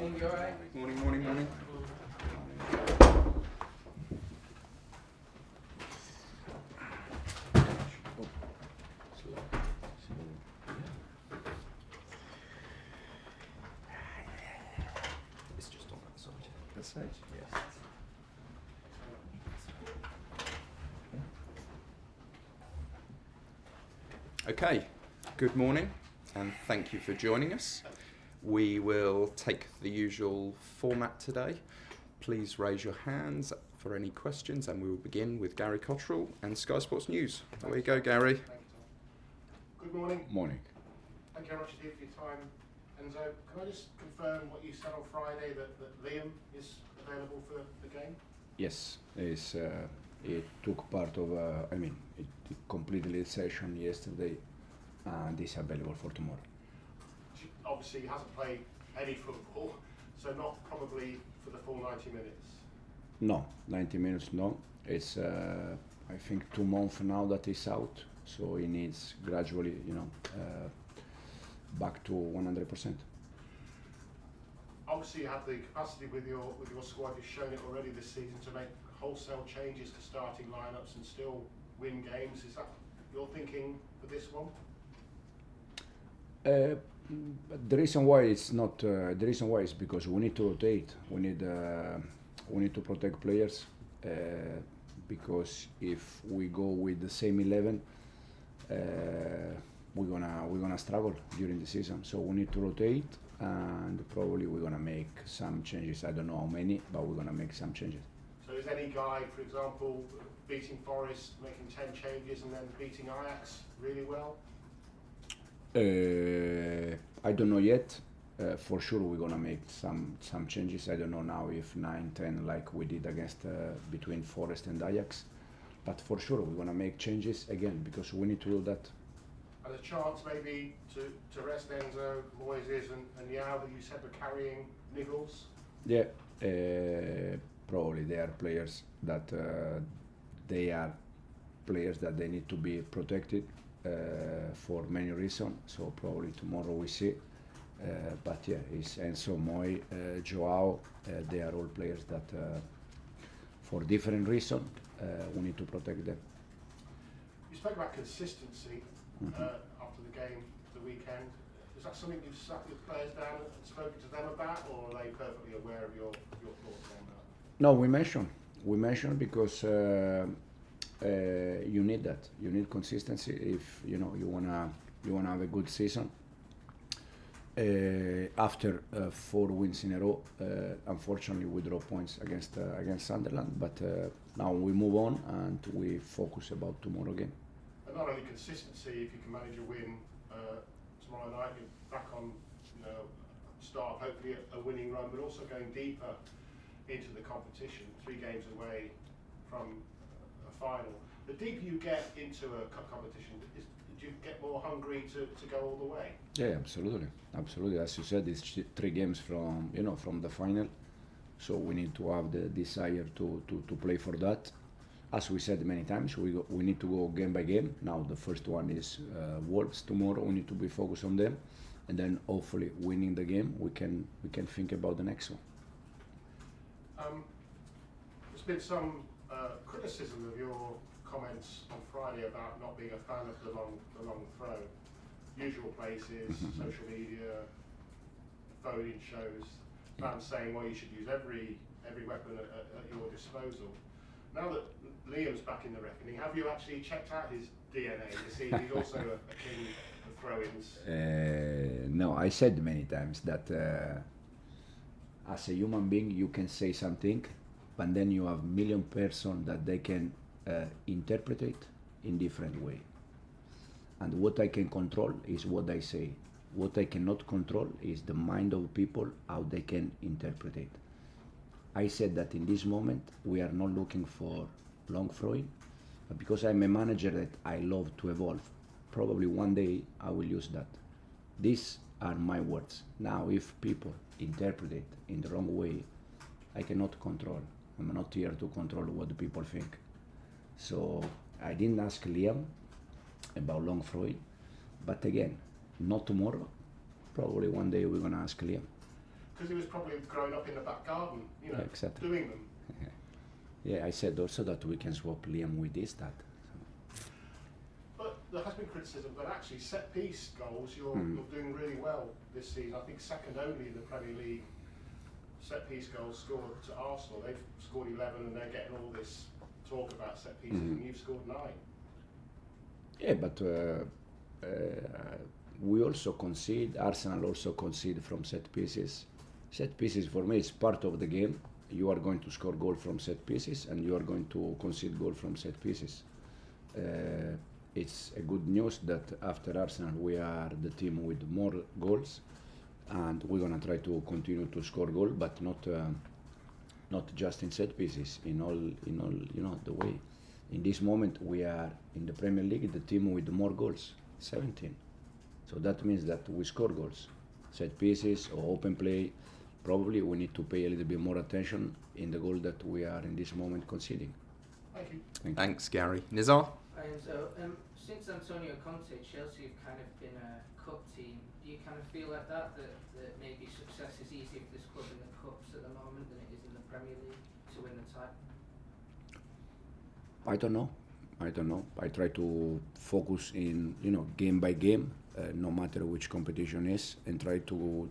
Morning, you alright? Morning. It's just on that side. That side? Yeah. Okay, good morning and thank you for joining us. We will take the usual format today. Please raise your hands for any questions and we will begin with Gary Cottrell and Sky Sports News. Away you go, Gary. Thank you, Tom. Good morning. Morning. Thank you very much indeed for your time. Enzo, can I just confirm what you said on Friday, that Liam is available for the game? Yes, it took part of, it completed the session yesterday and is available for tomorrow. Obviously, he hasn't played any football, so not probably for the full 90 minutes. No, 90 minutes, no. It's, I think, 2 months now that he's out, so he needs gradually, back to 100%. Obviously, you have the capacity with your squad. You've shown it already this season to make wholesale changes to starting lineups and still win games. Is that your thinking for this one? But the reason why it's not, the reason why is because we need to rotate. We need to protect players because if we go with the same 11, we're gonna struggle during the season. So we need to rotate, and probably we're gonna make some changes. I don't know how many, but we're gonna make some changes. So is any guy, for example, beating Forest, making 10 changes, and then beating Ajax really well? I don't know yet. For sure we're gonna make some changes. I don't know now if 9, 10 like we did against between Forest and Ajax, but for sure we're gonna make changes again because we need to do that. And a chance maybe to rest Enzo, Moises and Yao, that you said were carrying niggles? Yeah, probably they are players that they need to be protected for many reasons. So probably tomorrow we see. But yeah, it's Enzo, Moi, Joao. They are all players that, for different reasons, we need to protect them. You spoke about consistency after the game, the weekend. Is that something you've sat with players down and spoken to them about, or are they perfectly aware of your thoughts on that? No, we mentioned because you need that. You need consistency if you wanna have a good season. After 4 wins in a row, unfortunately we draw points against Sunderland. But now we move on and we focus about tomorrow again. And not only consistency, if you can manage a win tomorrow night, you're back on, start hopefully a winning run, but also going deeper into the competition, 3 games away from a final. The deeper you get into a cup competition, do you get more hungry to go all the way? Yeah, absolutely. As you said, it's 3 games from the final, so we need to have the desire to play for that. As we said many times, we need to go game by game. Now the first one is Wolves tomorrow. We need to be focused on them, and then hopefully winning the game, we can think about the next one. There's been some criticism of your comments on Friday about not being a fan of the long throw. Usual places, social media, phone-in shows, fans saying, well, you should use every weapon at your disposal. Now that Liam's back in the reckoning, have you actually checked out his DNA to see if he's also a king of throw-ins? No, I said many times that as a human being you can say something, but then you have million person that they can interpret it in different way. And what I can control is what I say. What I cannot control is the mind of people, how they can interpret it. I said that in this moment we are not looking for long throwing, but because I'm a manager that I love to evolve, probably one day I will use that. These are my words. Now if people interpret it in the wrong way, I cannot control. I'm not here to control what the people think. So I didn't ask Liam about long throwing, but again, not tomorrow. Probably one day we're gonna ask Liam. because he was probably growing up in the back garden, you know, Yeah, exactly. doing them. Yeah, I said also that we can swap Liam with this, that. But there has been criticism, but actually set-piece goals, you're doing really well this season. I think second only in the Premier League set-piece goals scored to Arsenal. They've scored 11 and they're getting all this talk about set-pieces and you've scored 9. Yeah, but we also concede, Arsenal also concede from set pieces. Set pieces for me is part of the game. You are going to score goal from set pieces and you are going to concede goal from set pieces. It's a good news that after Arsenal we are the team with more goals, and we're gonna try to continue to score goal, but not just in set pieces, in all the way. In this moment we are in the Premier League the team with more goals, 17. So that means that we score goals, set pieces or open play. Probably we need to pay a little bit more attention in the goal that we are in this moment conceding. Thank you. Thanks, Gary. Nizar? Hi, Enzo. Since Antonio Conte, Chelsea have kind of been a cup team. Do you kind of feel like that maybe success is easier for this club in the cups at the moment than it is in the Premier League to win the title? I don't know. I try to focus in game by game, no matter which competition is, and try to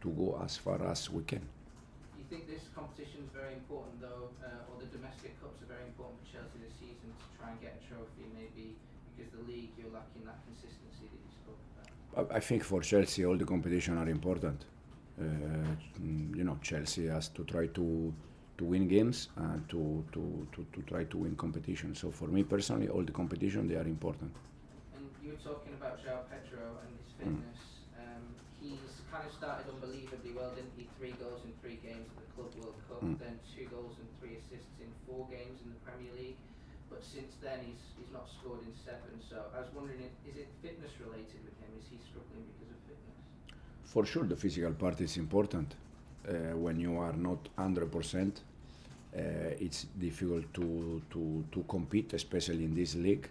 go as far as we can. Do you think this competition is very important, though, or the domestic cups are very important for Chelsea this season to try and get a trophy? Maybe because the league you're lacking that consistency that you spoke about. I think for Chelsea all the competition are important. Chelsea has to try to win games and to try to win competition. So for me personally, all the competition they are important. And you were talking about João Pedro and his fitness. He's kind of started unbelievably well, didn't he? 3 goals in 3 games at the Club World Cup, then 2 goals and 3 assists in 4 games in the Premier League. But since then he's not scored in 7. So I was wondering, is it fitness related with him? Is he struggling because of fitness? For sure, the physical part is important. When you are not 100%, it's difficult to compete, especially in this league.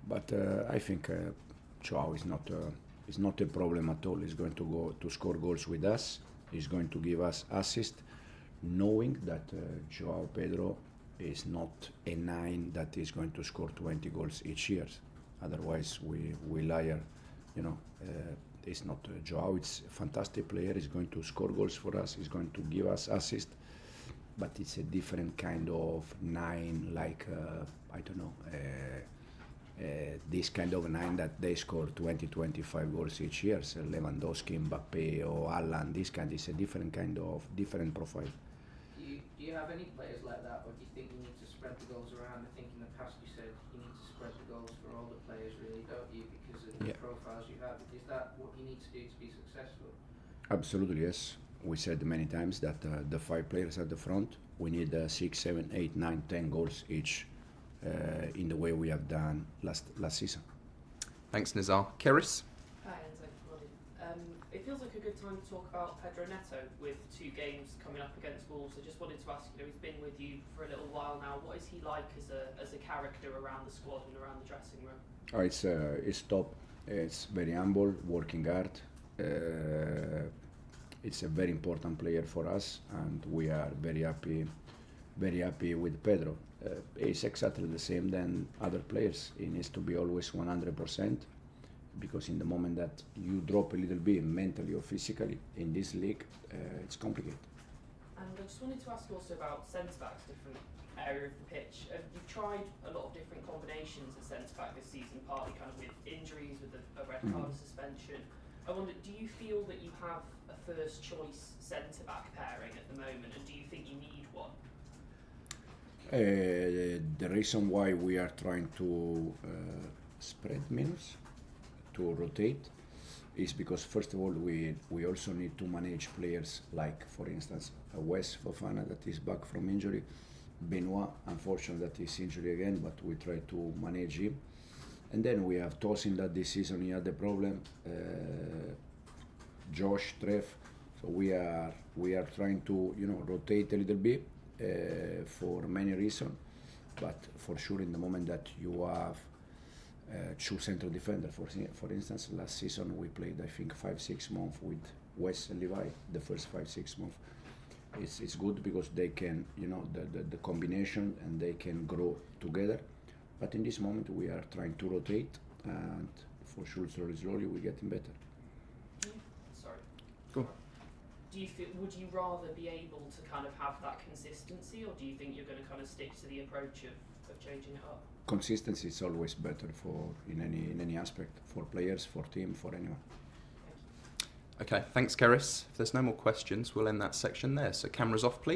But I think Joao is not a problem at all. He's going to go to score goals with us. He's going to give us assists, knowing that Joao Pedro is not a 9 that is going to score 20 goals each year. Otherwise, we liar. It's not Joao. It's a fantastic player. He's going to score goals for us. He's going to give us assists. But it's a different kind of 9, like this kind of 9 that they score 20-25 goals each year. So Lewandowski, Mbappe, or Alan, this kind is a different profile. Do you have any players like that, or do you think you need to spread the goals around? I think in the past you said you need to spread the goals for all the players, really, don't you? Because of the profiles you have. Is that what you need to do to be successful? Absolutely, yes. We said many times that the 5 players at the front, we need 6, 7, 8, 9, 10 goals each in the way we have done last season. Thanks, Nizar. Keris? Hi, Enzo. It feels like a good time to talk about Pedro Neto with 2 games coming up against Wolves. I just wanted to ask, he's been with you for a little while now. What is he like as a character around the squad and around the dressing room? It's top. It's very humble, working hard. It's a very important player for us, and we are very happy with Pedro. He's exactly the same than other players. He needs to be always 100%, because in the moment that you drop a little bit mentally or physically in this league, it's complicated. And I just wanted to ask you also about centre-backs, different area of the pitch. You've tried a lot of different combinations at centre-back this season, partly kind of with injuries, with a red card suspension. I wonder, do you feel that you have a first choice centre-back pairing at the moment, and do you think you need one? The reason why we are trying to spread minutes, to rotate, is because first of all we also need to manage players like, for instance, Wes Fofana that is back from injury, Benoit, unfortunately that is injured again, but we try to manage him. And then we have Tosin that this season he had a problem, Josh, Trev. So we are trying to rotate a little bit for many reasons, but for sure in the moment that you have 2 central defenders, for instance, last season we played I think 5-6 months with West and Levi, the first 5-6 months. It's good because they can, the combination, and they can grow together. But in this moment we are trying to rotate, and for sure slowly we're getting better. Sorry. Cool. Do you feel, would you rather be able to kind of have that consistency, or do you think you're going to kind of stick to the approach of changing it up? Consistency is always better in any aspect, for players, for team, for anyone. Okay, thanks, Keris. If there's no more questions, we'll end that section there. So cameras off, please.